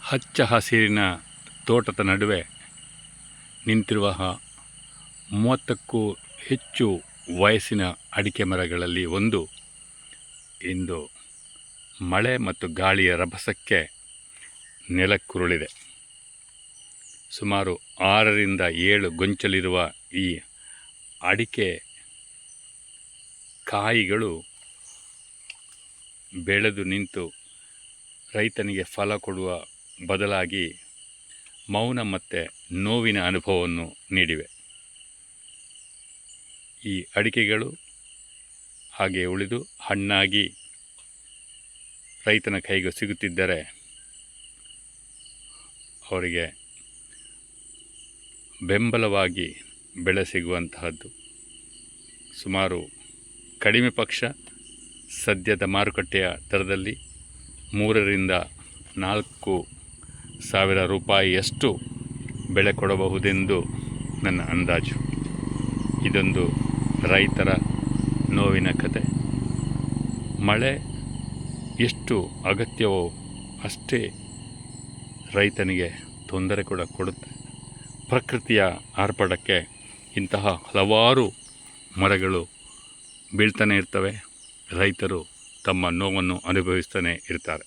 ಹಚ್ಚ ಹಸಿರಿನ ತೋಟದ ನಡುವೆ ನಿಂತಿರುವ 30ಕ್ಕೂ ಹೆಚ್ಚು ವಯಸ್ಸಿನ ಅಡಿಕೆ ಮರಗಳಲ್ಲಿ ಒಂದು ಇಂದು ಮಳೆ ಮತ್ತು ಗಾಳಿಯ ರಭಸಕ್ಕೆ ನೆಲಕ್ಕುರುಳಿದೆ. ಸುಮಾರು 6 ರಿಂದ 7 ಗೊಂಚಲಿರುವ ಈ ಅಡಿಕೆ ಕಾಯಿಗಳು ಬೆಳೆದು ನಿಂತು ರೈತನಿಗೆ ಫಲ ಕೊಡುವ ಬದಲಾಗಿ ಮೌನ ಮತ್ತು ನೋವಿನ ಅನುಭವವನ್ನು ನೀಡಿವೆ. ಈ ಅಡಿಕೆಗಳು ಹಾಗೆ ಉಳಿದು ಹಣ್ಣಾಗಿ ರೈತನ ಕೈಗೆ ಸಿಗುತ್ತಿದ್ದರೆ ಅವರಿಗೆ ಬೆಂಬಲವಾಗಿ ಬೆಳೆ ಸಿಗುವಂತಹದ್ದು. ಸುಮಾರು ಕಡಿಮೆ ಪಕ್ಷ ಸದ್ಯದ ಮಾರುಕಟ್ಟೆಯ ದರದಲ್ಲಿ 3 ರಿಂದ 4 ಸಾವಿರ ರೂಪಾಯಿಯಷ್ಟು ಬೆಲೆ ಕೊಡಬಹುದೆಂದು ನನ್ನ ಅಂದಾಜು. ಇದೊಂದು ರೈತರ ನೋವಿನ ಕತೆ. ಮಳೆ ಎಷ್ಟು ಅಗತ್ಯವೋ ಅಷ್ಟೇ ರೈತನಿಗೆ ತೊಂದರೆ ಕೂಡ ಕೊಡುತ್ತೆ. ಪ್ರಕೃತಿಯ ಆರ್ಭಟಕ್ಕೆ ಇಂತಹ ಹಲವಾರು ಮರಗಳು ಬೀಳ್ತಾನೆ ಇರ್ತವೆ. ರೈತರು ತಮ್ಮ ನೋವನ್ನು ಅನುಭವಿಸ್ತಾನೆ ಇರ್ತಾರೆ.